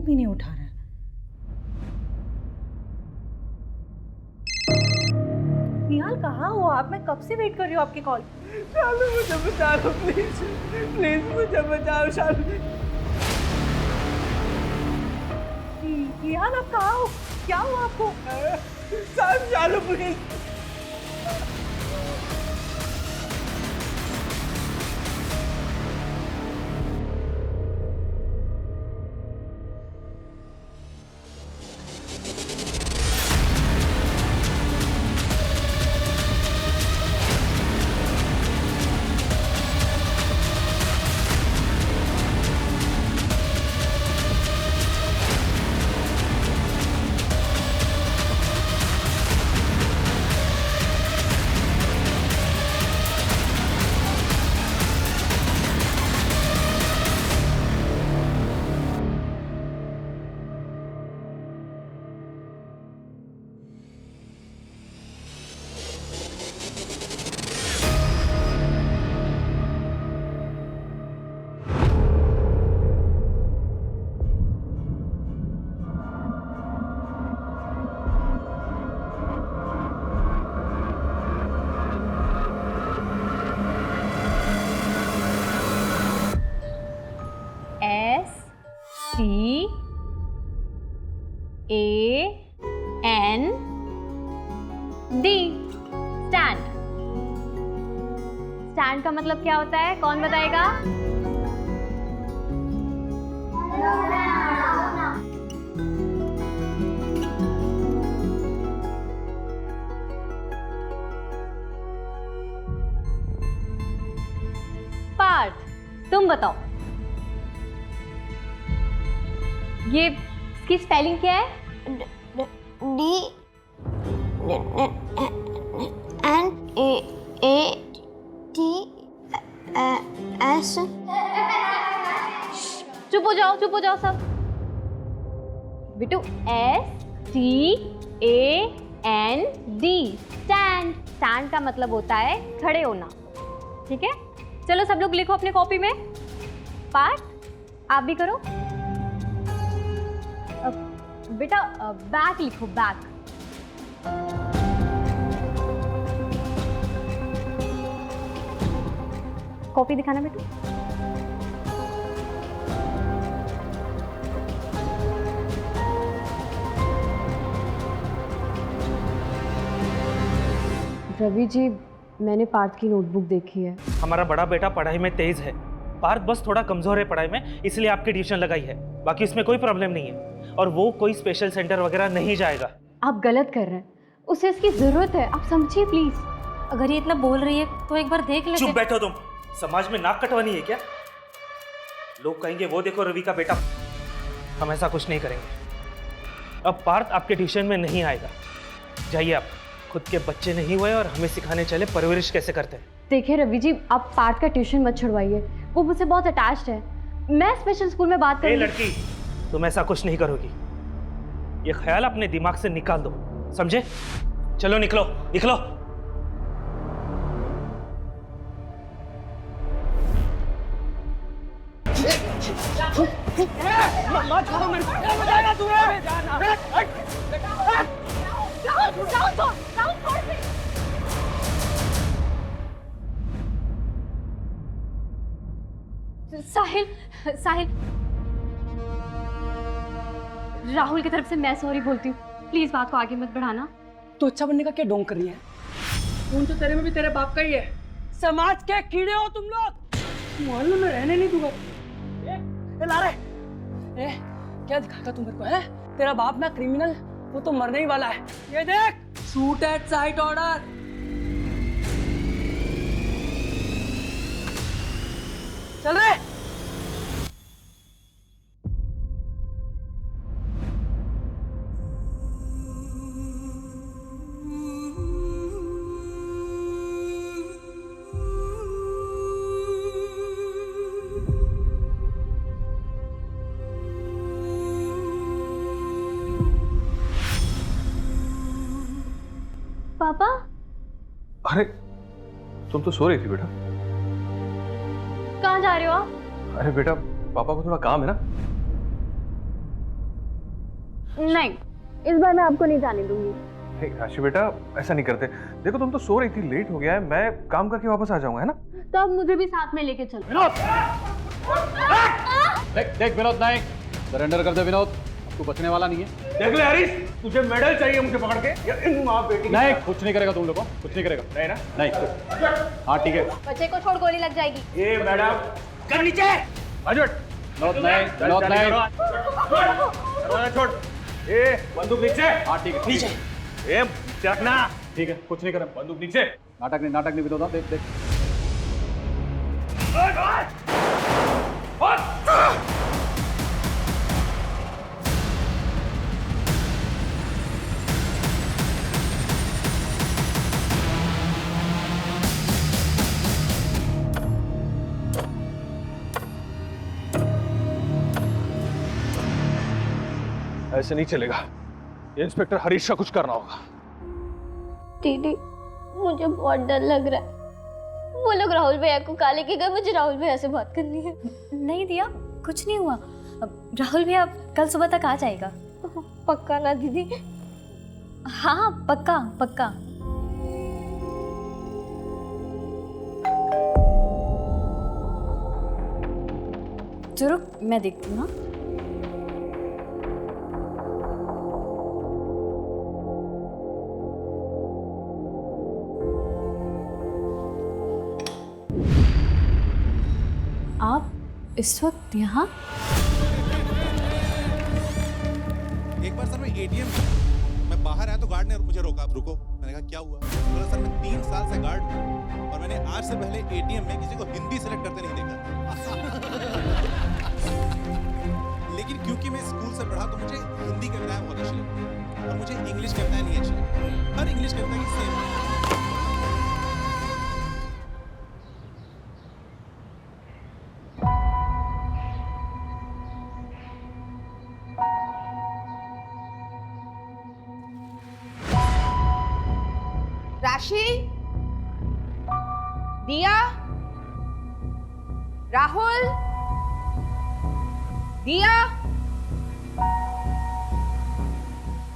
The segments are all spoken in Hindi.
भी नहीं उठा रहा है। निहाल कहाँ हो आप? मैं कब से वेट कर रही हूँ आपकी कॉल। शालू मुझे बचा लो प्लीज, प्लीज मुझे बचाओ शालू। निहाल आप कहाँ हो? क्या हुआ आपको? शालू प्लीज। STAND। स्टैंड। स्टैंड का मतलब क्या होता है? कौन बताएगा? पार्थ, तुम बताओ, ये इसकी स्पेलिंग क्या है? DNATS। चुप हो जाओ सब। बिटू, STAND। स्टैंड। स्टैंड का मतलब होता है खड़े होना। ठीक है, चलो सब लोग लिखो अपने कॉपी में। पार्थ, आप भी करो। बेटा बैक लिखो, बैक। कॉपी दिखाना बेटू। रवि जी, मैंने पार्थ की नोटबुक देखी है। हमारा बड़ा बेटा पढ़ाई में तेज है, पार्थ बस थोड़ा कमजोर है पढ़ाई में, इसलिए आपकी ट्यूशन लगाई है। बाकी इसमें कोई प्रॉब्लम नहीं है और वो कोई स्पेशल सेंटर वगैरह नहीं जाएगा। आप गलत कर रहे हैं, उसे इसकी जरूरत है, आप समझिए प्लीज। अगर ये इतना बोल रही है तो एक बार देख लेते। चुप बैठो तुम, समाज में नाक कटवानी है क्या? लोग कहेंगे वो देखो रवि का बेटा। हम ऐसा कुछ नहीं करेंगे। अब पार्थ आपके ट्यूशन में नहीं आएगा, जाइए आप। खुद के बच्चे नहीं हुए और हमें सिखाने चले परवरिश कैसे करते हैं। देखिए रवि जी, आप पार्थ का ट्यूशन मत छुड़वाइए, वो मुझसे बहुत अटैच्ड है। मैं स्पेशल स्कूल में बात करूंगी। लड़की, तुम ऐसा कुछ नहीं करोगी, ये ख्याल अपने दिमाग से निकाल दो, समझे? चलो निकलो निकलो। साहिल, साहिल, राहुल की तरफ से मैं सॉरी बोलती हूँ, प्लीज बात को आगे मत बढ़ाना। तो अच्छा बनने का क्या ढोंग कर रही है? खून तो तेरे में भी तेरे बाप का ही है। समाज के कीड़े हो तुम लोग, मोहल्ले में रहने नहीं दूंगा। ए लारे, क्या दिखाता तू मेरे को है? तेरा बाप ना क्रिमिनल, वो तो मरने ही वाला है। ये देख, शूट एट साइट ऑर्डर। चल रहे। पापा, अरे तुम तो सो रही थी बेटा। कहाँ जा रहे हो आप? अरे बेटा, पापा को थोड़ा काम है ना। नहीं, इस बार मैं आपको नहीं जाने दूंगी। नहीं राशि बेटा, ऐसा नहीं करते। देखो तुम तो सो रही थी, लेट हो गया है, मैं काम करके वापस आ जाऊंगा, है ना? तो अब मुझे भी साथ में लेके चलो। विनोद! देख विनोद नायक, सरेंडर कर दे विनोद, तू बचने वाला नहीं है। देख ले हरीश, तुझे मेडल चाहिए मुझे पकड़ के या इन माँ बेटी नहीं, कुछ नहीं करेगा तुम लोग को, कुछ नहीं करेगा। नहीं ना? नहीं। हाँ ठीक है। बच्चे को छोड़ गोली लग जाएगी। ये मैडम कर नीचे अजट। विनोद नायक, विनोद नायक। दरवाजा छोड़। ए बंदूक नीचे। हाँ ठीक है। नीचे। ए नीचे रखना। ठीक है, कुछ नहीं करें। बंदूक नीचे। नाटक नहीं विनोद, देख देख। ऐसे नहीं चलेगा, ये इंस्पेक्टर हरीश का कुछ करना होगा। दीदी, मुझे बहुत डर लग रहा है। वो लोग राहुल भैया को काले के गए, मुझे राहुल भैया से बात करनी है। नहीं दिया, कुछ नहीं हुआ। राहुल भैया कल सुबह तक आ जाएगा। पक्का ना दीदी? हाँ पक्का पक्का। चलो मैं देखती हूँ। आप इस वक्त यहाँ? एक बार सर मैं एटीएम मैं बाहर आया तो गार्ड ने मुझे रोका। आप रुको। मैंने कहा क्या हुआ? बोला सर मैं 3 साल से गार्ड हूँ और मैंने आज से पहले एटीएम में किसी को हिंदी सेलेक्ट करते नहीं देखा। लेकिन क्योंकि मैं स्कूल से पढ़ा तो मुझे हिंदी कविताएं बहुत अच्छी लगती और मुझे इंग्लिश कविताएं नहीं अच्छी लगती। हर इंग्लिश कविता की सेम। राशि, दिया, राहुल, दिया,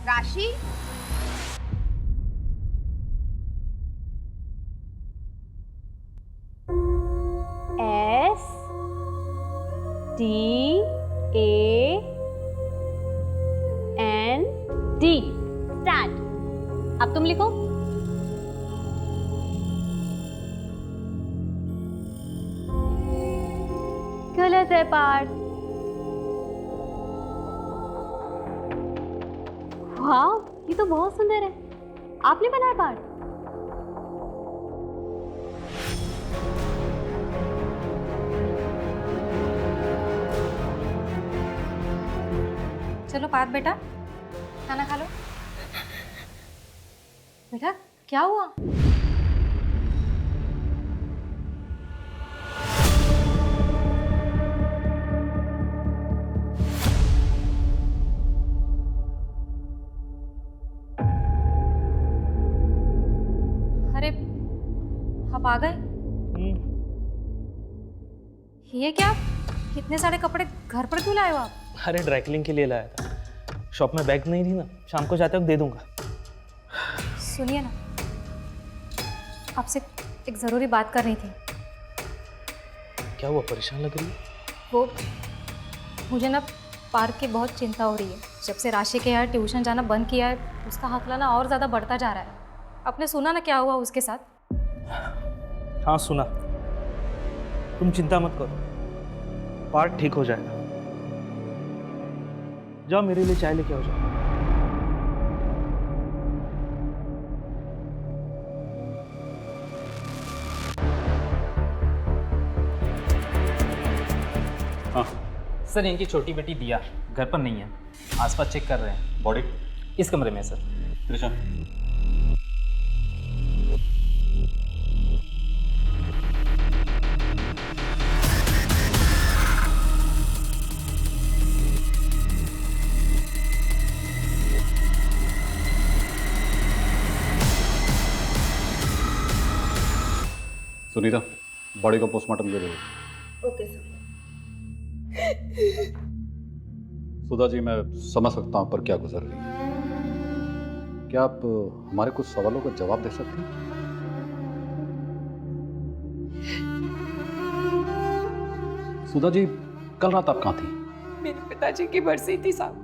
राशि। STAND। स्टैंड। अब तुम लिखो। गलत है पार्थ। वाह, ये तो बहुत सुंदर है। आपने बनाया पार्थ? चलो पार्थ बेटा, खाना खा लो। बेटा क्या हुआ? अरे आप आ गए? ये क्या, इतने सारे कपड़े घर पर क्यों लाए हो आप? अरे ड्राई क्लीनिंग के लिए लाया था। शॉप में बैग नहीं थी ना, शाम को जाते वक्त दे दूंगा। सुनिए ना, आपसे एक ज़रूरी बात करनी थी। क्या हुआ, परेशान लग रही है? वो मुझे ना पार्क की बहुत चिंता हो रही है। जब से राशि के यहाँ ट्यूशन जाना बंद किया है, उसका हौसला ना और ज़्यादा बढ़ता जा रहा है। आपने सुना ना क्या हुआ उसके साथ? हाँ सुना। तुम चिंता मत करो, पार्ट ठीक हो जाएगा। जाओ मेरे लिए चाय लेके आओ। जाओ। हाँ सर, इनकी छोटी बेटी दिया घर पर नहीं है, आसपास चेक कर रहे हैं। बॉडी इस कमरे में सर। कृष्ण, सुनीता, बॉडी को पोस्टमार्टम के लिए। Okay sir. सुधा जी, मैं समझ सकता हूँ पर क्या गुजर रही है। क्या आप हमारे कुछ सवालों का जवाब दे सकती हैं? सुधा जी, कल रात आप कहाँ थी? मेरे पिताजी की बरसी थी साहब।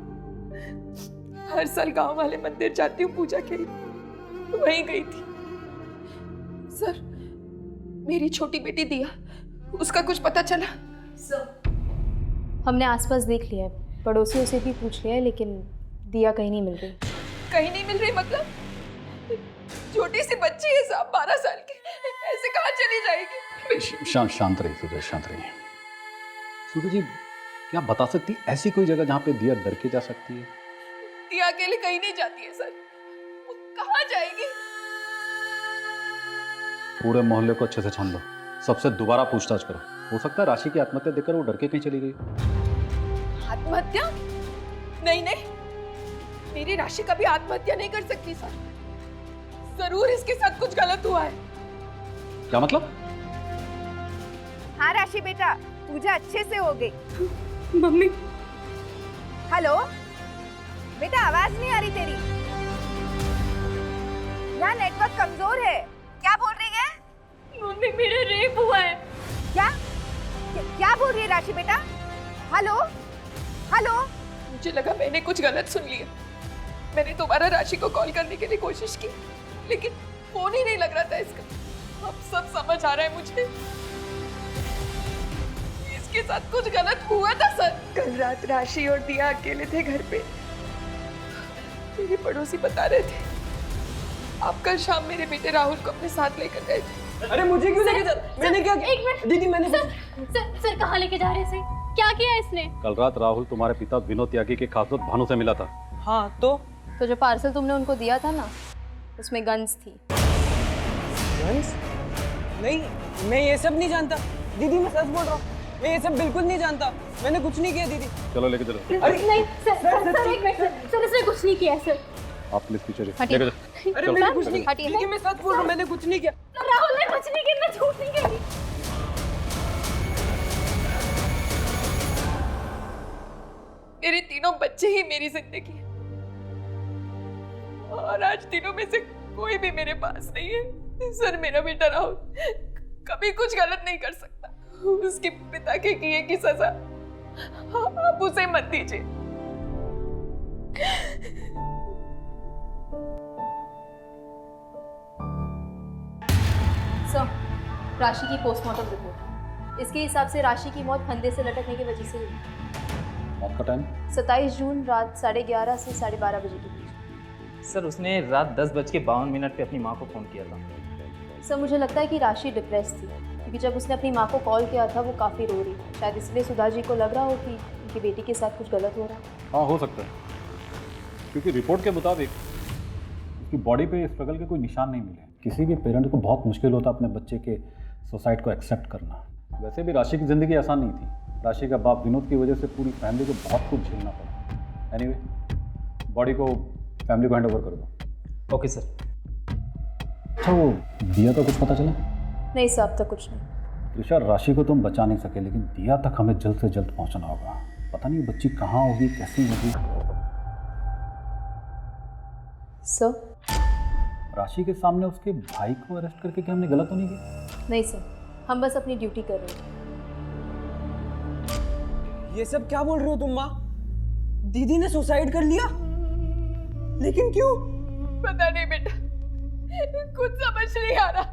हर साल गांव वाले मंदिर जाती हूँ पूजा के लिए, वहीं गई थी। सर, मेरी छोटी बेटी दिया, उसका कुछ पता चला? हमने आसपास देख लिया है, पड़ोसियों से भी पूछ लिया है, लेकिन दिया कहीं नहीं मिल रही। कहीं नहीं मिल रही मतलब? छोटी सी बच्ची है साहब, 12 साल की, ऐसे कहाँ चली जाएगी? शांत रहिए सुधा, शांत रहिए। सुधा जी, क्या आप बता सकती हैं ऐसी कोई जगह जहाँ पे दिया डर के जा सकती है? दिया अकेले कहीं नहीं जाती है सर, वो कहाँ जाएगी? पूरे मोहल्ले को अच्छे से छान लो, सबसे दोबारा पूछताछ करो। हो सकता है राशि की आत्महत्या देखकर वो डर के कहीं चली गई। आत्महत्या? नहीं नहीं, मेरी राशि कभी आत्महत्या नहीं कर सकती सर। जरूर इसके साथ कुछ गलत हुआ है। क्या मतलब? हाँ राशि बेटा, पूजा अच्छे से हो गई। मम्मी। हेलो बेटा, आवाज नहीं आ रही तेरी। यहाँ नेटवर्क कमजोर है। क्या बोल रही है? मम्मी, मेरा रेप हुआ है। क्या बोल रही है राशि बेटा? Hello hello. मुझे लगा मैंने कुछ गलत सुन लिया। मैंने दोबारा राशि को कॉल करने के लिए कोशिश की, लेकिन फोन ही नहीं लग रहा था इसका। अब सब समझ आ रहा है मुझे, इसके साथ कुछ गलत हुआ था सर। कल रात राशि और दिया अकेले थे घर पे। मेरे पड़ोसी बता रहे थे आप कल शाम मेरे बेटे राहुल को अपने साथ लेकर गए थे। अरे मुझे क्यों लेके जा? मैंने क्या किया? एक मिनट दीदी, मैंने सर कहाँ लेके जा रहे थे? क्या किया इसने? कल रात राहुल तुम्हारे पिता विनोद त्यागी के खास दोस्त भानु से मिला था। हाँ तो जो पार्सल तुमने उनको दिया था ना, उसमें गन्स थी। गन्स? नहीं, मैं ये सब नहीं जानता दीदी, मैं सच बोल रहा हूँ। मैं ये सब बिल्कुल नहीं जानता, मैंने कुछ नहीं किया दीदी। चलो लेके चलो। अरे नहीं सर एक मिनट सर, इसने कुछ नहीं किया सर। आप प्लीज पीछे हटिए। लेके चलो। अरे मैंने कुछ नहीं किया दीदी, मैं सच बोल रहा हूँ, मैंने कुछ नहीं किया। राहुल ने कुछ नहीं किया, मैं झूठ नहीं कह रही। मेरे तीनों बच्चे ही मेरी जिंदगी है, और आज तीनों में से कोई भी मेरे पास नहीं है। सर, मेरा बेटा राहुल कभी कुछ गलत नहीं कर सकता। उसके पिता के किए की सजा आप उसे मत दीजिए। सर, राशि की पोस्टमार्टम रिपोर्ट। इसके हिसाब से राशि की मौत फंदे से लटकने की वजह से हुई। मौत का टाइम? 27 जून रात 11:30 से 12:30 बजे के बीच। सर, उसने रात 10:52 पे अपनी माँ को फ़ोन किया था। सर, मुझे लगता है कि राशि डिप्रेस थी, क्योंकि जब उसने अपनी माँ को कॉल किया था वो काफ़ी रो रही थी। शायद इसलिए सुधा जी को लग रहा हो कि उनकी बेटी के साथ कुछ गलत हो रहा है। हाँ, हो सकता है, क्योंकि रिपोर्ट के मुताबिक उसकी बॉडी पे स्ट्रगल के कोई निशान नहीं मिले। किसी भी पेरेंट को बहुत मुश्किल होता अपने बच्चे के सुसाइड को एक्सेप्ट करना। वैसे भी राशि की ज़िंदगी आसान नहीं थी। राशि का बाप विनोद की वजह से पूरी फैमिली को बहुत कुछ झेलना पड़ा। एनीवे, बॉडी को फैमिली को हैंड ओवर कर दो। Okay sir. अच्छा, वो दिया का कुछ पता चला? नहीं सर, अब तक कुछ नहीं। त्रिशा, राशि को तुम बचा नहीं सके, लेकिन दिया तक हमें जल्द से जल्द पहुंचना होगा। पता नहीं बच्ची कहाँ होगी, कैसी होगी। सर? राशि के सामने उसके भाई को अरेस्ट करके क्या हमने गलत तो नहीं किया? नहीं सर, हम बस अपनी ड्यूटी कर रहे हैं। ये सब क्या बोल रहे हो तुम माँ? दीदी ने सुसाइड कर लिया? लेकिन क्यों? पता नहीं बेटा, कुछ समझ नहीं आ रहा।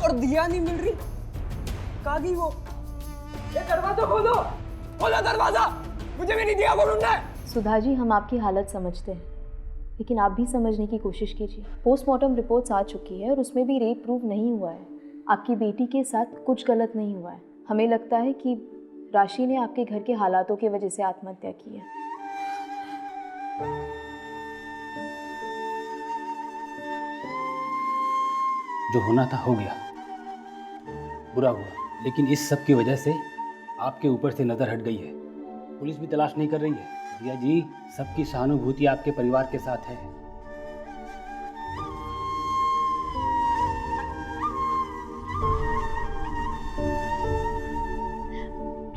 और दिया नहीं मिल रही, कहाँ गई वो? ये दरवाजा खोलो, खोलो दरवाजा, मुझे मेरी दिया को ढूंढना है। सुधा जी, हम आपकी हालत समझते हैं, लेकिन आप भी समझने की कोशिश कीजिए। पोस्टमार्टम रिपोर्ट्स आ चुकी है और उसमें भी रेप प्रूव नहीं हुआ है। आपकी बेटी के साथ कुछ गलत नहीं हुआ है। हमें लगता है कि राशि ने आपके घर के हालातों की वजह से आत्महत्या की है। जो होना था हो गया, बुरा हुआ, लेकिन इस सब की वजह से आपके ऊपर से नज़र हट गई है। पुलिस भी तलाश नहीं कर रही है। दिया जी, सबकी सहानुभूति आपके परिवार के साथ है।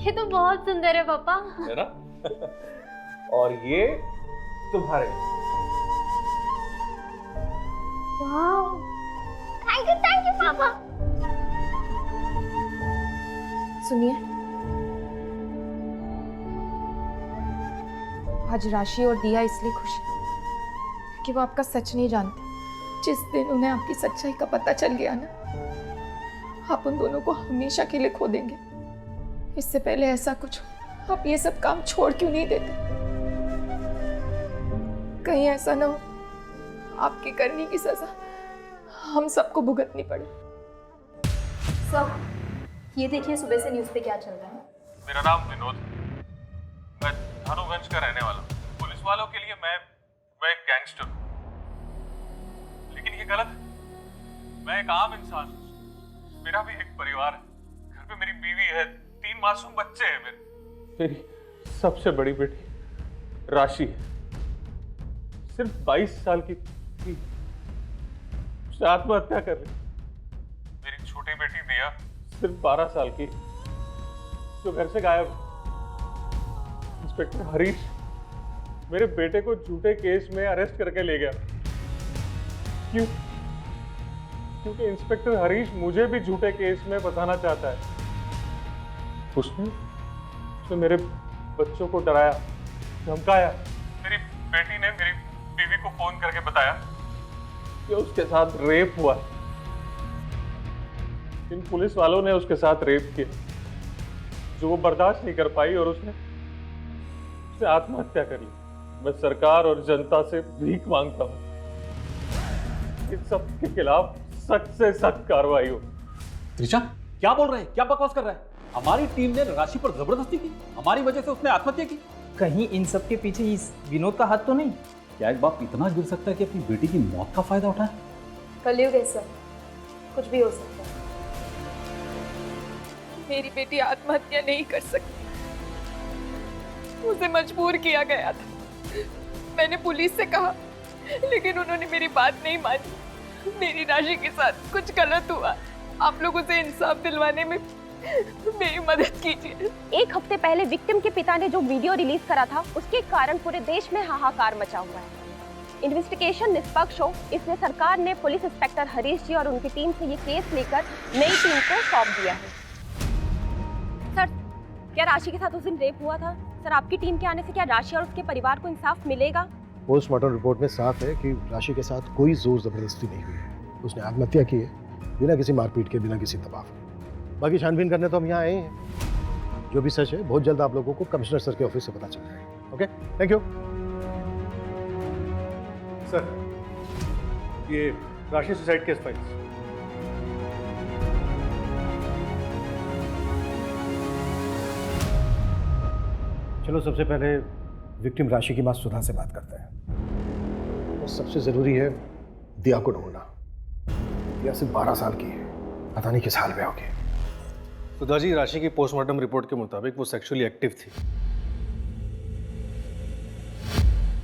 ये तो बहुत सुंदर है पापा। है ना? और ये तुम्हारे। थैंक यू पापा। सुनिए, आज राशि और दिया इसलिए खुश है कि वो आपका सच नहीं जानते। जिस दिन उन्हें आपकी सच्चाई का पता चल गया ना, आप उन दोनों को हमेशा के लिए खो देंगे। इससे पहले ऐसा कुछ हो, आप ये सब काम छोड़ क्यों नहीं देते? कहीं ऐसा ना हो आपकी करनी की सजा हम सबको भुगतनी पड़े। सब ये देखिए सुबह से न्यूज़ पे क्या चल रहा है। मेरा नाम विनोद है, मैं धानुगंज का रहने वाला हूँ। पुलिस वालों के लिए मैं एक गैंगस्टर हूँ, लेकिन ये गलत है। मैं एक आम इंसान हूँ, मेरा भी एक परिवार है, घर पे मेरी बीवी है, 3 मासूम बच्चे हैं मेरी सबसे बड़ी बेटी राशि है, सिर्फ 22 साल की थी, उसने आत्महत्या कर ली। मेरी छोटी बेटी दिया सिर्फ 12 साल की, जो घर से गायब। इंस्पेक्टर हरीश मेरे बेटे को झूठे केस में अरेस्ट करके ले गया। क्यों? क्योंकि इंस्पेक्टर हरीश मुझे भी झूठे केस में फंसाना चाहता है। उसने मेरे बच्चों को डराया, धमकाया। मेरी बेटी ने मेरी बीवी को फोन करके बताया कि उसके साथ रेप हुआ। इन पुलिस वालों ने उसके साथ रेप किया, जो वो बर्दाश्त नहीं कर पाई और उसने आत्महत्या कर ली। मैं सरकार और जनता से भीख मांगता हूँ, इन सब के खिलाफ सख्त से सख्त कार्रवाई हो। त्रिशा, क्या बोल रहे हैं? क्या बकवास कर रहा है? हमारी टीम ने राशि पर जबरदस्ती की, हमारी वजह से उसने आत्महत्या की। कहीं इन सब के पीछे इस विनोद का हाथ तो नहीं? क्या एक बाप इतना गिर सकता है कि अपनी बेटी की मौत का फायदा उठाए? कलयुग है सर, कुछ भी हो सकता है। मेरी बेटी आत्महत्या नहीं कर सकती, उसे मजबूर किया गया था। मैंने पुलिस से कहा, लेकिन उन्होंने मेरी बात नहीं मानी। मेरी राशि के साथ कुछ गलत हुआ, आप लोग उसे इंसाफ दिलवाने में मेरी मदद कीजिए। 1 हफ्ते पहले विक्टिम के पिता ने जो वीडियो रिलीज करा था, उसके कारण पूरे देश में हाहाकार मचा हुआ है। इन्वेस्टिगेशन निष्पक्ष हो, इसलिए सरकार ने पुलिस इंस्पेक्टर हरीश जी और उनकी टीम से ये केस लेकर नई टीम को सौंप दिया है। सर, क्या राशि के साथ उस दिन रेप हुआ था? सर, आपकी टीम के आने से क्या राशि और उसके परिवार को इंसाफ मिलेगा? पोस्टमार्टम रिपोर्ट में साफ है कि राशि के साथ कोई जोर जबरदस्ती नहीं हुई है। उसने आत्महत्या की है, बिना किसी मारपीट के, बिना किसी दबाव के। बाकी छानबीन करने तो हम यहाँ आए हैं। जो भी सच है बहुत जल्द आप लोगों को कमिश्नर सर के ऑफिस से पता चल जाएगा। Okay, thank you sir. ये राशि सुसाइड केस फाइल्स। चलो सबसे पहले विक्टिम राशि की मां सुधा से बात करते हैं। और सबसे ज़रूरी है दिया को ढूंढना। दिया सिर्फ 12 साल की है, पता नहीं किस हाल में होगी। सुधा जी, राशि की पोस्टमार्टम रिपोर्ट के मुताबिक वो सेक्सुअली एक्टिव थी।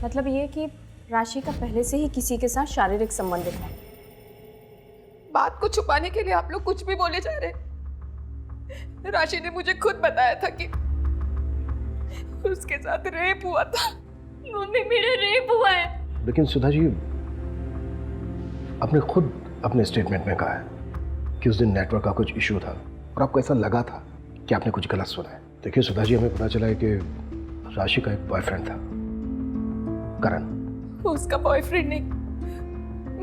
मतलब ये कि राशि का पहले से ही किसी के साथ शारीरिक संबंध था। बात को छुपाने के लिए आप लोग कुछ भी बोले जा रहे। राशि ने मुझे खुद बताया था कि उसके साथ रेप हुआ था। मम्मी, मेरा रेप हुआ है। लेकिन सुधा जी, आपने खुद अपने स्टेटमेंट में कहा है कि उस दिन नेटवर्क का कुछ इशू था और आपको ऐसा लगा था कि आपने कुछ गलत सुना है। देखिए सुधा जी, हमें पता चला है कि राशि का एक बॉयफ्रेंड था, करण। उसका बॉयफ्रेंड नहीं,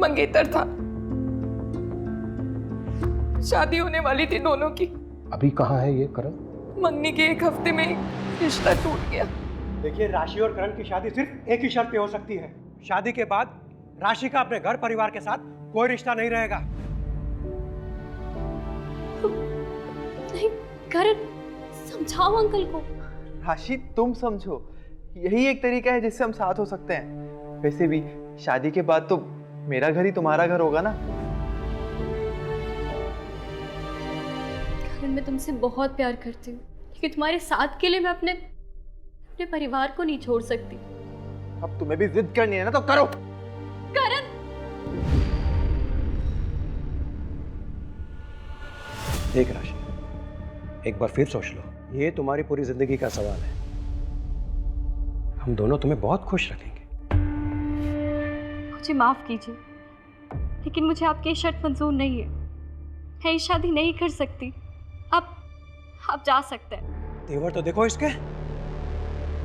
मंगेतर था। शादी होने वाली थी दोनों की। अभी कहाँ है ये करण? मंगनी के 1 हफ्ते में ही रिश्ता टूट गया। देखिए, राशि और करण की शादी सिर्फ एक ही शर्त पे हो सकती है। शादी के बाद राशि का अपने घर परिवार के साथ कोई रिश्ता नहीं रहेगा। नहीं, करण, समझाओ अंकल को। राशि, तुम समझो, यही एक तरीका है जिससे हम साथ हो सकते हैं। वैसे भी शादी के बाद तो मेरा घर ही तुम्हारा घर होगा ना। करण, मैं तुमसे बहुत प्यार करती हूँ, लेकिन तुम्हारे साथ के लिए मैं अपने परिवार को नहीं छोड़ सकती। अब तुम्हें भी जिद करनी है ना, तो करो। करण, देख राशि, एक बार फिर सोच लो, ये तुम्हारी पूरी जिंदगी का सवाल है। हम दोनों तुम्हें बहुत खुश रखेंगे। मुझे माफ कीजिए, लेकिन मुझे आपकी ये शर्त मंजूर नहीं है। मैं ये शादी नहीं कर सकती। आप जा सकते हैं। तेवर तो देखो इसके।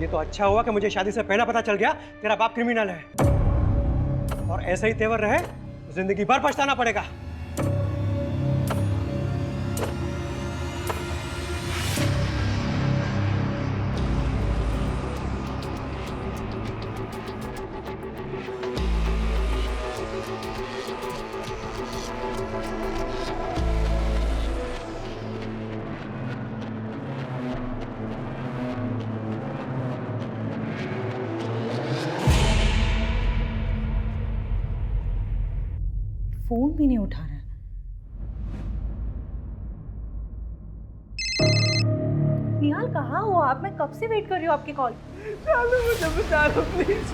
ये तो अच्छा हुआ कि मुझे शादी से पहले पता चल गया तेरा बाप क्रिमिनल है, और ऐसे ही तेवर रहे तो जिंदगी भर पछताना पड़ेगा। फोन भी नहीं उठा रहा है। निहाल कहाँ हो आप? मैं कब से वेट कर रही हूँ आपकी कॉल। शालू मुझे बचा लो प्लीज,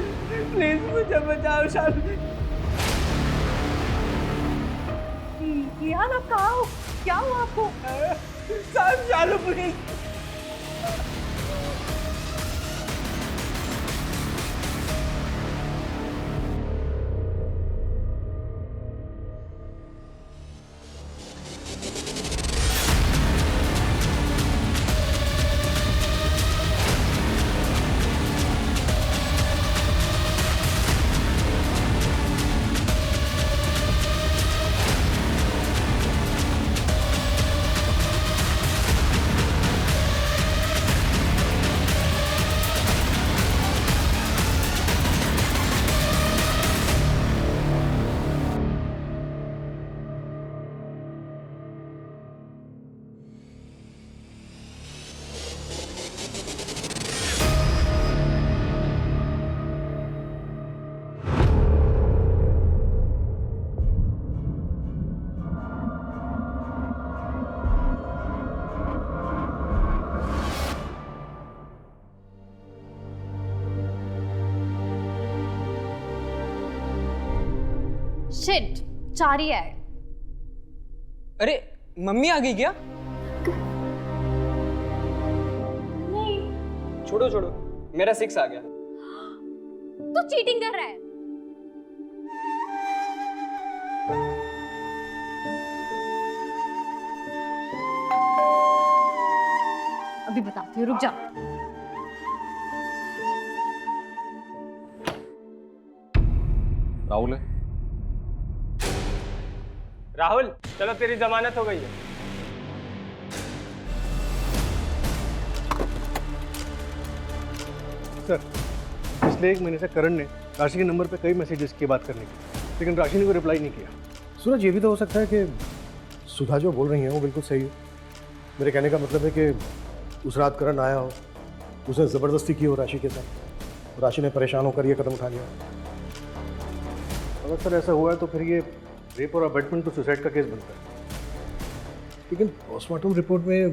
प्लीज मुझे बचाओ शालू। निहाल आप कहाँ हो? क्या हुआ आपको? शालू प्लीज। शिट, चारी है। अरे मम्मी आ गई क्या? नहीं। छोड़ो छोड़ो, मेरा 6 आ गया। तू चीटिंग कर रहा है। अभी बताती हूँ, रुक जा। राहुल है? राहुल चलो, तेरी जमानत हो गई है। सर, पिछले 1 महीने से करण ने राशि के नंबर पे कई मैसेजेस किए बात करने की, लेकिन राशि ने कोई रिप्लाई नहीं किया। सूरज, ये भी तो हो सकता है कि सुधा जो बोल रही है वो बिल्कुल सही है। मेरे कहने का मतलब है कि उस रात करण आया हो, उसने ज़बरदस्ती की हो राशि के साथ, राशि ने परेशान होकर ये कदम उठा लिया। अगर सर ऐसा हुआ है तो फिर ये रेप और अबैटमेंट टू सुसाइड का केस बनता है। लेकिन पोस्टमार्टम रिपोर्ट में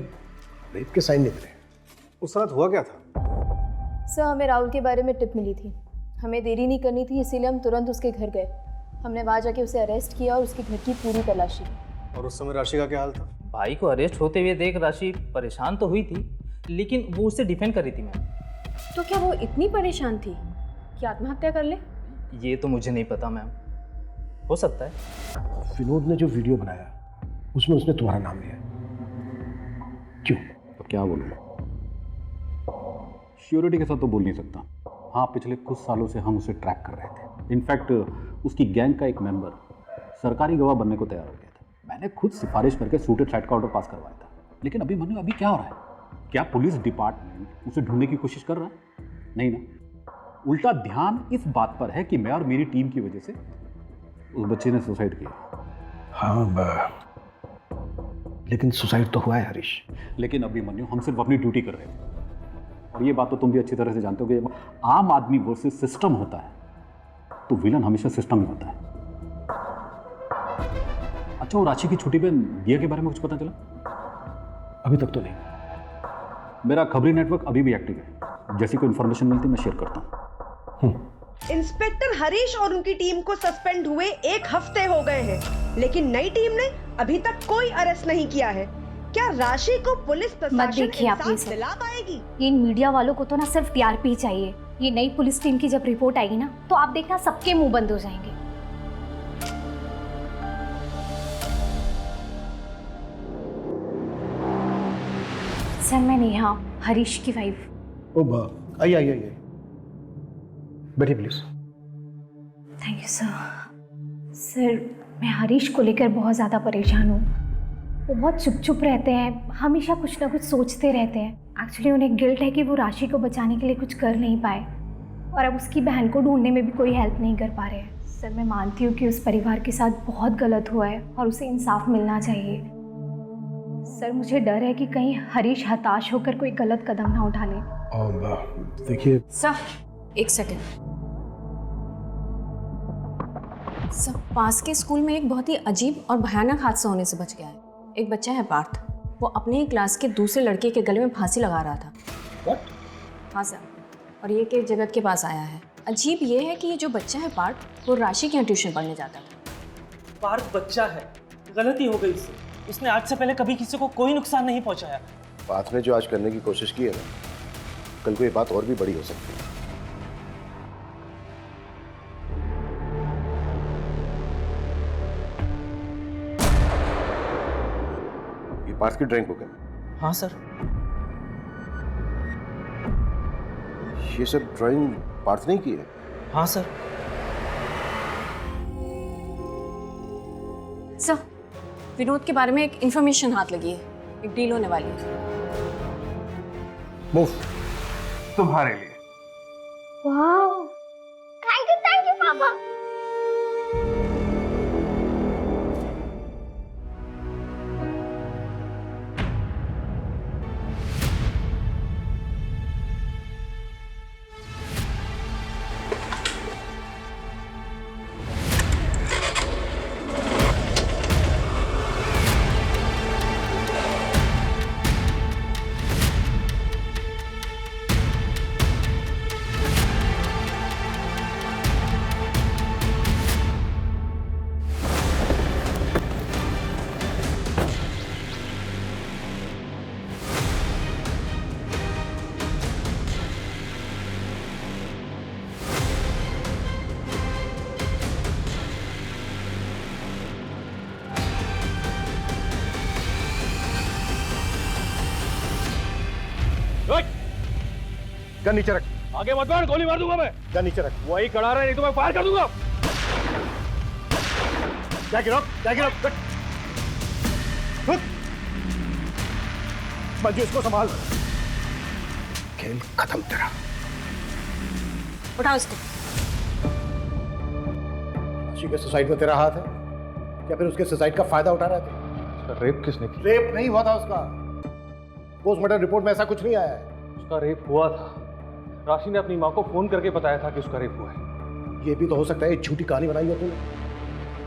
रेप के साइन निकले। उस रात हुआ क्या था? सर, हमें राहुल के बारे में टिप मिली थी। हमें देरी नहीं करनी थी, इसीलिए हम तुरंत उसके घर गए। हमने वहाँ जाके उसे अरेस्ट किया और उसके घर की पूरी तलाशी ली। और उस समय राशि का क्या हाल था? भाई को अरेस्ट होते हुए देख राशि परेशान तो हुई थी, लेकिन वो उससे डिफेंड कर रही थी मैम। तो क्या वो इतनी परेशान थी कि आत्महत्या कर ले? ये तो मुझे नहीं पता मैम, हो सकता है। विनोद ने जो वीडियो बनाया उसमें उसने तुम्हारा नाम लिया, क्यों? तो क्या बोलूँ, श्योरिटी के साथ तो बोल नहीं सकता। हाँ, पिछले कुछ सालों से हम उसे ट्रैक कर रहे थे। इनफैक्ट उसकी गैंग का एक मेंबर सरकारी गवाह बनने को तैयार हो गया था। मैंने खुद सिफारिश करके सूटेड साइड का ऑर्डर पास करवाया था। लेकिन अभी मनु, अभी क्या हो रहा है? क्या पुलिस डिपार्टमेंट उसे ढूंढने की कोशिश कर रहा है? नहीं ना, उल्टा ध्यान इस बात पर है कि मैं और मेरी टीम की वजह से उस बच्चे ने सुसाइड किया। हाँ, लेकिन सुसाइड तो हुआ है हरीश। लेकिन अभी मनु, हम सिर्फ अपनी ड्यूटी कर रहे थे। और ये बात तो तुम भी अच्छी तरह से जानते हो कि जब आम आदमी वर्सेस सिस्टम होता है तो विलन हमेशा सिस्टम ही होता है। अच्छा, वो राशि की छोटी बहन दिया के बारे में कुछ पता चला? अभी तक तो नहीं। मेरा खबरी नेटवर्क अभी भी एक्टिव है। जैसी कोई इन्फॉर्मेशन मिलती है मैं शेयर करता हूँ। इंस्पेक्टर हरीश और उनकी टीम को सस्पेंड हुए 1 हफ्ते हो गए हैं, लेकिन नई टीम ने अभी तक कोई अरेस्ट नहीं किया है। क्या राशि को पुलिस प्रशासन इंसाफ दिला पाएगी? इन मीडिया वालों को तो ना सिर्फ टीआरपी चाहिए, ये नई पुलिस टीम की जब रिपोर्ट आएगी ना, तो आप देखना सबके मुंह बंद हो जाएंगे। सर, मैं नेहा, हरीश की वाइफ। ओ बा, आइए आइए आइए, बैठिए please. Thank you sir. Sir, मैं हरीश को लेकर बहुत ज़्यादा परेशान हूँ। वो बहुत चुप चुप रहते हैं, हमेशा कुछ ना कुछ सोचते रहते हैं। एक्चुअली उन्हें गिल्ट है कि वो राशि को बचाने के लिए कुछ कर नहीं पाए और अब उसकी बहन को ढूंढने में भी कोई हेल्प नहीं कर पा रहे हैं। सर, मैं मानती हूँ कि उस परिवार के साथ बहुत गलत हुआ है और उसे इंसाफ मिलना चाहिए। सर, मुझे डर है कि कहीं हरीश हताश होकर कोई गलत कदम ना उठा ले। देखिए सर, एक सेकेंड। सर, पास के स्कूल में एक बहुत ही अजीब और भयानक हादसा होने से बच गया है। एक बच्चा है पार्थ, वो अपने ही क्लास के दूसरे लड़के के गले में फांसी लगा रहा था। What? हाँ सर, और ये केस जगत के पास आया है। अजीब ये है कि ये जो बच्चा है पार्थ, वो राशि के यहाँ ट्यूशन पढ़ने जाता था। पार्थ बच्चा है, गलती हो गई इससे। उसने आज से पहले कभी किसी को कोई नुकसान नहीं पहुंचाया। पार्थ ने जो आज करने की कोशिश की है ना, कल को ये बात और भी बड़ी हो सकती है। ये पार्थ की ड्राइंग बुक है? हाँ सर। ये सब ड्राइंग पार्थ ने की है? हाँ सर। सर, विनोद के बारे में एक इंफॉर्मेशन हाथ लगी है, एक डील होने वाली है। मूव। तुम्हारे लिए। वाह, थैंक यू पापा। गन नीचे रख। आगे मत बढ़, गोली मार दूंगा मैं। गन नीचे रख। वही खड़ा रहे, नहीं तो मैं फायर कर दूंगा। क्या गिरो? मंजू, इसको संभाल। खेल खत्म तेरा। उठाओ इसको। राशि के सुसाइड में तेरा हाथ है क्या? फिर उसके सुसाइड का फायदा उठा रहे थे? उसका रेप किसने किया? रेप नहीं हुआ था उसका। पोस्टमार्टम रिपोर्ट में ऐसा कुछ नहीं आया है। उसका रेप हुआ था। राशि ने अपनी माँ को फोन करके बताया था कि उसका रेप हुआ है। ये भी तो हो सकता है एक झूठी कहानी बनाई हो तूने,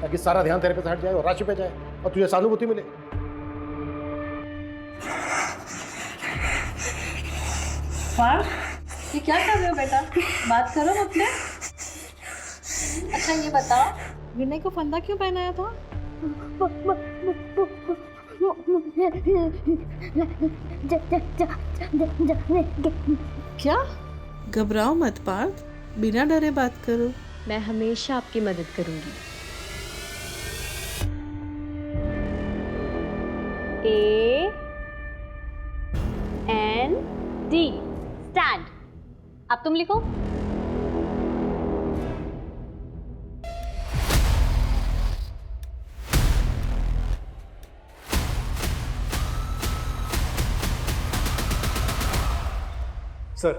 ताकि सारा ध्यान तेरे पे से हट जाए और राशि पे जाए और तुझे सहानुभूति मिले। पार्थ, ये क्या कर रहे हो बेटा? बात करो अपने। अच्छा ये बता, विनय को फंदा क्यों पहनाया था? क्या? घबराओ मत पार्थ, बिना डरे बात करो। मैं हमेशा आपकी मदद करूंगी। AND stand. अब तुम लिखो। सर,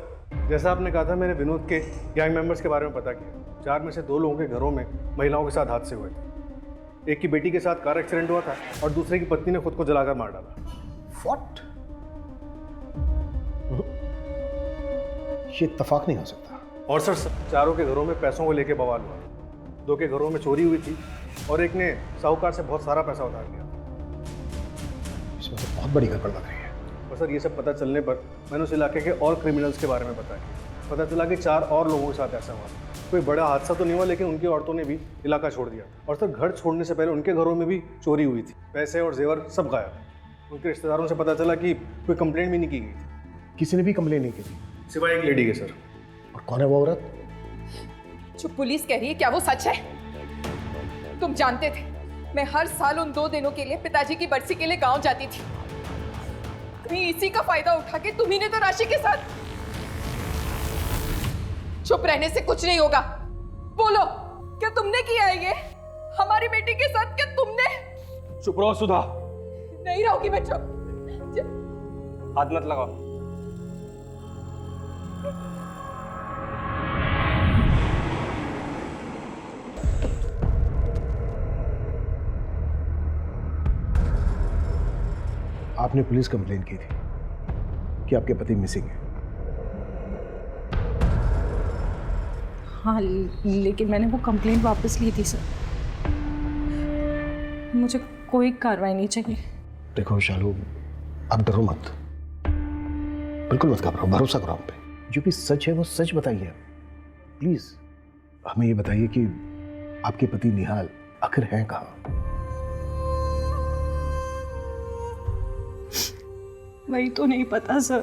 जैसा आपने कहा था, मैंने विनोद के गैंग मेंबर्स के बारे में पता किया। 4 में से 2 लोगों के घरों में महिलाओं के साथ हादसे हुए थे। एक की बेटी के साथ कार एक्सीडेंट हुआ था और दूसरे की पत्नी ने खुद को जलाकर मार डाला। What? ये इत्तेफाक नहीं हो सकता। और सर, चारों के घरों में पैसों को लेके बवाल हुआ। 2 के घरों में चोरी हुई थी और एक ने साहूकार से बहुत सारा पैसा उधार लिया। इसमें तो बहुत बड़ी गड़बड़ लग रही है। और सर, ये सब पता चलने पर मैंने उस इलाके के और क्रिमिनल्स के बारे में बताया। पता चला कि 4 और लोगों के साथ ऐसा हुआ। कोई बड़ा हादसा तो नहीं हुआ, लेकिन उनकी औरतों ने भी इलाका छोड़ दिया। और सर, घर छोड़ने से पहले उनके घरों में भी चोरी हुई थी। पैसे और जेवर सब गायब। उनके रिश्तेदारों से पता चला कि कोई कंप्लेंट भी नहीं की गई थी। किसी ने भी कंप्लेन नहीं की थी सिवाय एक लेडी के सर। और कौन है वो औरत? जो पुलिस कह रही है क्या वो सच है? तुम जानते थे मैं हर साल उन 2 दिनों के लिए पिताजी की बरसी के लिए गांव जाती थी। कहीं इसी का फायदा उठा के तुम्ही ने तो राशि के साथ। चुप रहने से कुछ नहीं होगा, बोलो क्या तुमने किया है ये हमारी बेटी के साथ? क्या तुमने? चुप रहो सुधा। नहीं रहोगी मैं चुप। हाथ मत लगाओ। आपने पुलिस कंप्लेन की थी कि आपके पति मिसिंग है। हाँ, लेकिन मैंने वो कंप्लेंट वापस ली थी सर। मुझे कोई कार्रवाई नहीं चाहिए। देखो शालू, आप डरो मत, बिल्कुल मत घबराओ, भरोसा करो हम पे। जो भी सच है वो सच बताइए प्लीज। हमें ये बताइए कि आपके पति निहाल आखिर हैं कहाँ? वही तो नहीं पता सर।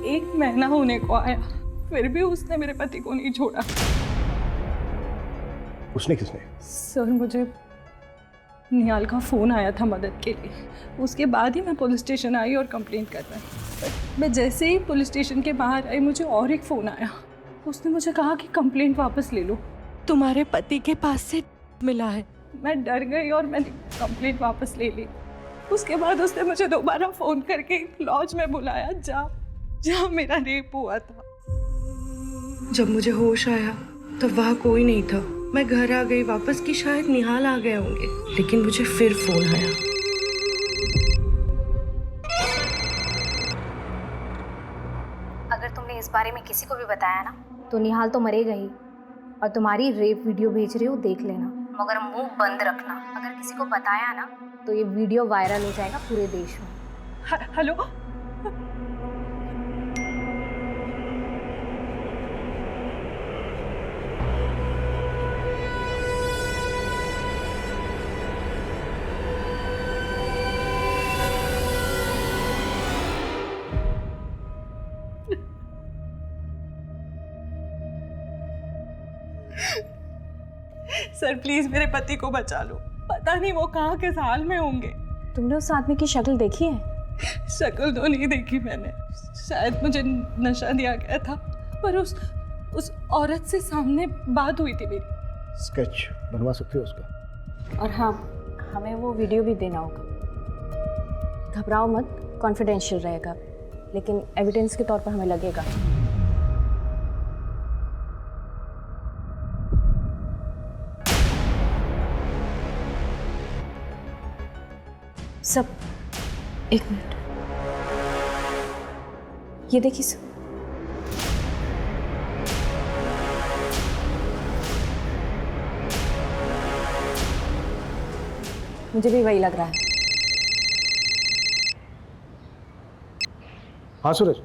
1 महीना होने को आया, फिर भी उसने मेरे पति को नहीं छोड़ा। उसने किसने? सर मुझे निहाल का फ़ोन आया था मदद के लिए, उसके बाद ही मैं पुलिस स्टेशन आई और कंप्लेंट करवाई। मैं जैसे ही पुलिस स्टेशन के बाहर आई मुझे और एक फ़ोन आया। उसने मुझे कहा कि कंप्लेंट वापस ले लो, तुम्हारे पति के पास से मिला है। मैं डर गई और मैंने कंप्लेंट वापस ले ली। उसके बाद उसने मुझे दोबारा फ़ोन करके लॉज में बुलाया जहाँ मेरा रेप हुआ था। जब मुझे होश आया तब वहाँ कोई नहीं था। मैं घर आ गई वापस कि शायद निहाल आ गए होंगे, लेकिन मुझे फिर फोन आया। अगर तुमने इस बारे में किसी को भी बताया ना तो निहाल तो मरेगा ही, और तुम्हारी रेप वीडियो भेज रही हो देख लेना, मगर मुंह बंद रखना। अगर किसी को बताया ना तो ये वीडियो वायरल हो जाएगा पूरे देश में। हेलो, सर प्लीज मेरे पति को बचा लो, पता नहीं वो कहाँ किस हाल में होंगे। तुमने उस आदमी की शक्ल देखी है? शक्ल तो नहीं देखी मैंने, शायद मुझे नशा दिया गया था, पर उस औरत से सामने बात हुई थी मेरी। स्केच बनवा सकते हो उसका? और हाँ, हमें वो वीडियो भी देना होगा। घबराओ मत, कॉन्फिडेंशियल रहेगा, लेकिन एविडेंस के तौर पर हमें लगेगा। सब एक मिनट, ये देखिए सब। मुझे भी वही लग रहा है। हाँ सूरज।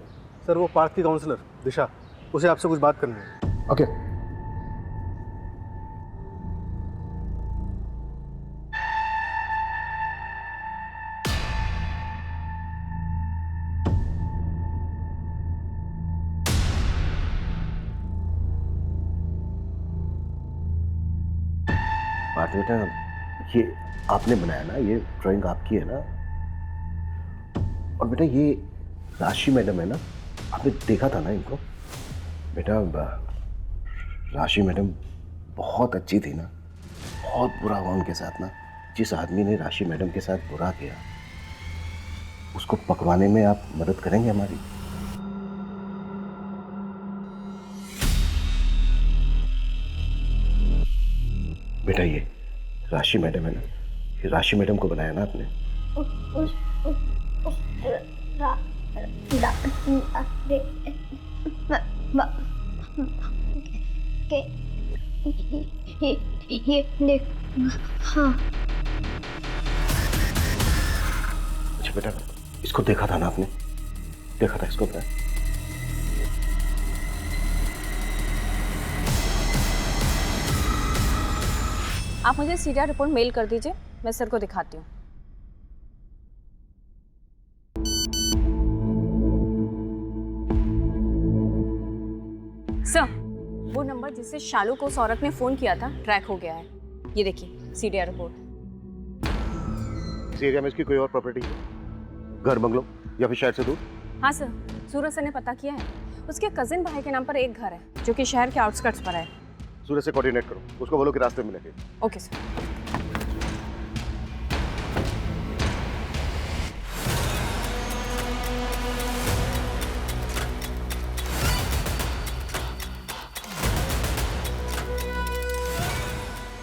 सर वो पार्क की काउंसलर दिशा, उसे आपसे कुछ बात करनी है। ओके। बात बेटा, ये आपने बनाया ना, ये ड्राइंग आपकी है ना? और बेटा ये राशि मैडम है ना, आपने देखा था ना इनको? बेटा राशि मैडम बहुत अच्छी थी ना, बहुत बुरा हुआ उनके साथ ना। जिस आदमी ने राशि मैडम के साथ बुरा किया उसको पकवाने में आप मदद करेंगे हमारी? बेटा ये राशि मैडम है ना, ये राशि मैडम को बनाया ना आपने? हाँ। अच्छा बेटा, इसको देखा था ना आपने? देखा था इसको? बेटा आप मुझे सीरिया रिपोर्ट मेल कर दीजिए, मैं सर को दिखाती हूँ। सर, वो नंबर जिससे शालू को उस औरत ने फोन किया था ट्रैक हो गया है। ये देखिए सीडीआर रिपोर्ट। इस एरिया में इसकी कोई और प्रॉपर्टी है? घर, बंगलो या फिर शहर से दूर? हाँ सर, सूरज सर ने पता किया है। उसके कजिन भाई के नाम पर एक घर है जो कि शहर के आउटस्कर्ट्स पर है। सूरज से कोऑर्डिनेट करो, उसको बोलो कि रास्ते में मिलेंगे। Okay sir.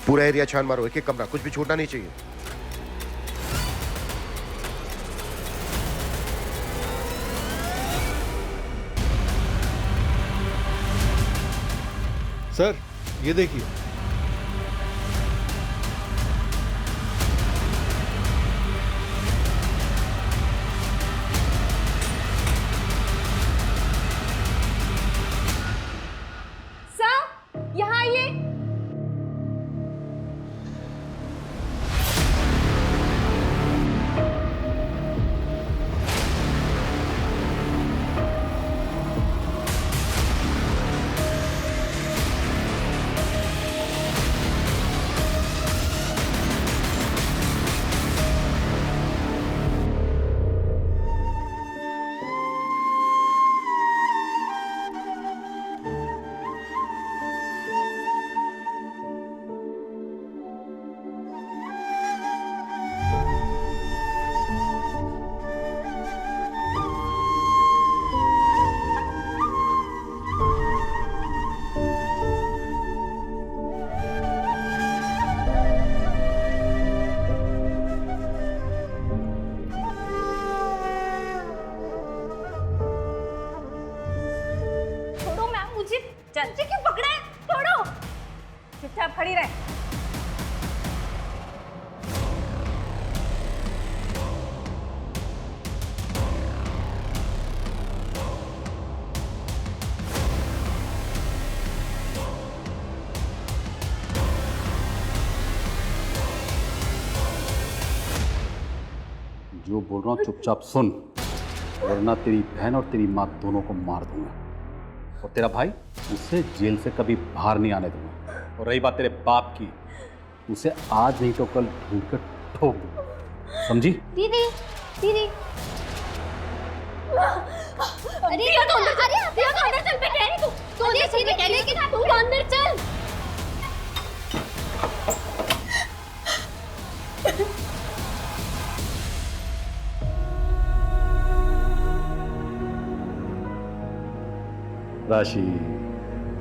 पूरा एरिया छान मारो, एक एक कमरा, कुछ भी छूटना नहीं चाहिए। सर ये देखिए, सर यहाँ आइए। चाचा क्यों पकड़ा है? छोड़ो। चुपचाप खड़ी रहे। जो बोल रहा हूँ चुपचाप सुन, वरना तेरी बहन और तेरी माँ दोनों को मार दूंगा, और तेरा भाई उसे जेल से कभी बाहर नहीं आने दूंगा। और रही बात तेरे बाप की, उसे आज नहीं तो कल ढूंढ कर ठोक दूंगा, समझी? दीदी दीदी अरे दिया तो अंदर चल, दिया तो अंदर चल, मैं कह रही तू अंदर चल, मैं कह रही कि तू अंदर चल। राशि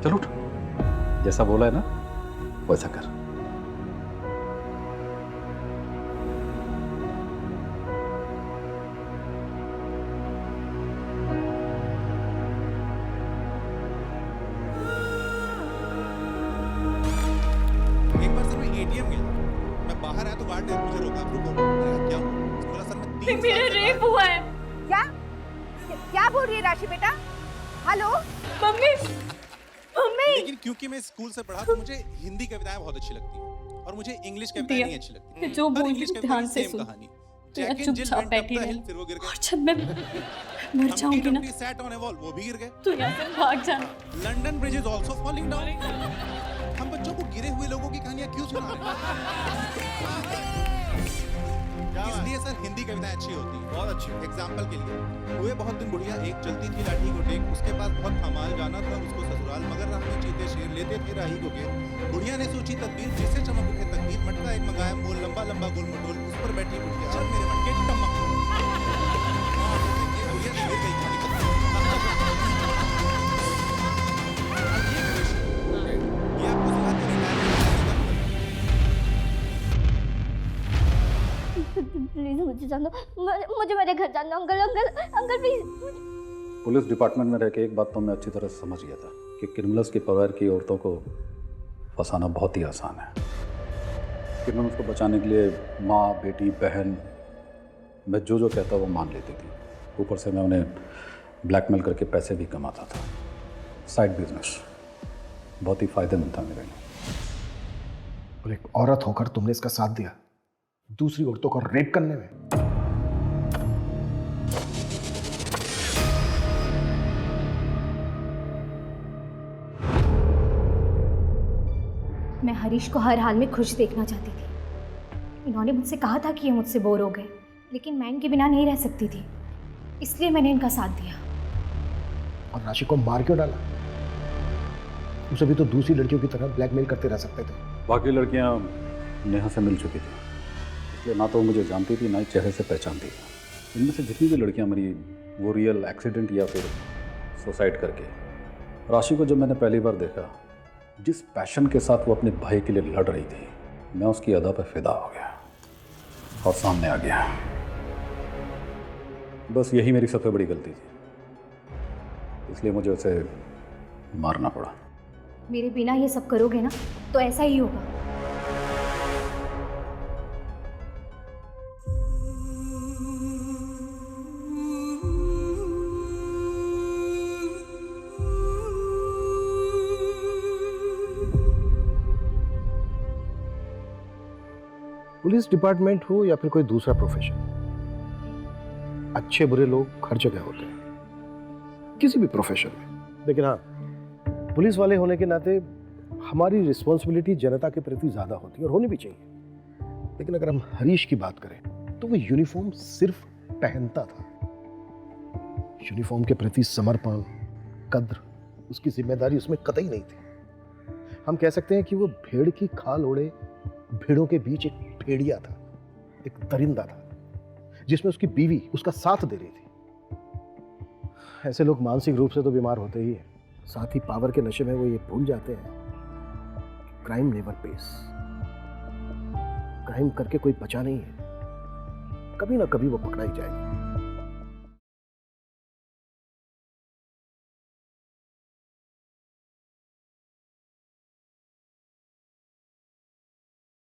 चल उठ, जैसा बोला है ना वैसा कर। एक बार सर मैं एटीएम गया, मैं बाहर आया तो गार्ड ने मुझे रोका, रुको। मैंने कहा क्या हुआ? बोला सर मैं 3 मेरा रेप हुआ है। क्या क्या बोल रही है राशि बेटा? Hello mummy mummy. लेकिन क्योंकि मैं स्कूल से पढ़ा तो मुझे हिंदी कविताएं बहुत अच्छी लगती हैं और मुझे इंग्लिश कविताएं नहीं अच्छी लगती। जो बोल इंग्लिश रही ध्यान से सुन। चुपचाप बैठी रहे, और जब मैं मर जाऊंगी ना वो भी गिर गए। तू यहाँ से भाग जाना। London bridge is also falling down. हम बच्चों को गिरे हुए लोगों की कहानियां क्यों सुना रहे हैं? इसलिए सर हिंदी कविताएं अच्छी होती हैं, बहुत अच्छी। एग्जाम्पल के लिए हुए बहुत दिन बुढ़िया, एक चलती थी लाठी को टेक, उसके पास बहुत कमाल जाना था उसको ससुराल, मगर राह में चीते शेर लेते थे राही को घेर। बुढ़िया ने सोची तदबीर, जिससे चमक उठे तकदीर, मटका एक मंगाया मोल, लंबा लंबा गोल मटोल, उस पर बैठी बुढ़िया, चल मेरे मटके टमक। बुढ़िया से गिर गई कहानी खत्म। ये आपको सिखाते नहीं प्लीज मुझे जान दो, मुझे मेरे घर जाना। Uncle uncle uncle please. Police department में रह के एक बात तो मैं अच्छी तरह समझ गया था कि क्रिमिनल्स के परिवार की औरतों को फंसाना बहुत ही आसान है। क्रिमिनल्स को बचाने के लिए माँ, बेटी, बहन, मैं जो जो कहता वो मान लेती थी। ऊपर से मैं उन्हें ब्लैकमेल करके पैसे भी कमाता था। साइड बिजनेस बहुत ही फायदेमंद था मेरे लिए। और एक औरत होकर तुमने इसका साथ दिया दूसरी औरतों को रेप करने में। मैं हरीश को हर हाल में खुश देखना चाहती थी। इन्होंने मुझसे कहा था कि ये मुझसे बोर हो गए, लेकिन मैं इनके बिना नहीं रह सकती थी, इसलिए मैंने इनका साथ दिया। और राशि को मार क्यों डाला? उसे भी तो दूसरी लड़कियों की तरह ब्लैकमेल करते रह सकते थे। बाकी लड़कियां नेहा से मिल चुकी थी, इसलिए ना तो वो मुझे जानती थी, ना ही चेहरे से पहचानती थी। इनमें से जितनी भी लड़कियां मरी वो रियल एक्सीडेंट या फिर सुसाइड करके। राशि को जब मैंने पहली बार देखा, जिस पैशन के साथ वो अपने भाई के लिए लड़ रही थी, मैं उसकी अदा पर फिदा हो गया और सामने आ गया। बस यही मेरी सबसे बड़ी गलती थी, इसलिए मुझे उसे मारना पड़ा। मेरे बिना ये सब करोगे ना तो ऐसा ही होगा। पुलिस डिपार्टमेंट हो या फिर कोई दूसरा प्रोफेशन, अच्छे बुरे लोग हर जगह होते हैं, किसी भी प्रोफेशन में। लेकिन हाँ, पुलिस वाले होने के नाते हमारी रिस्पॉन्सिबिलिटी जनता के प्रति ज़्यादा होती है और होनी भी चाहिए। लेकिन अगर हम हरीश की बात करें तो वो यूनिफॉर्म सिर्फ पहनता था। यूनिफॉर्म के प्रति समर्पण, कद्र, उसकी जिम्मेदारी उसमें कतई नहीं थी। हम कह सकते हैं कि वो भेड़ की खाल ओढ़े भेड़ों के बीच एक भेड़िया था, एक दरिंदा था, जिसमें उसकी बीवी उसका साथ दे रही थी। ऐसे लोग मानसिक रूप से तो बीमार होते ही हैं, साथ ही पावर के नशे में वो ये भूल जाते हैं क्राइम नेवर पेस। क्राइम करके कोई बचा नहीं है, कभी ना कभी वो पकड़ा ही जाएगा।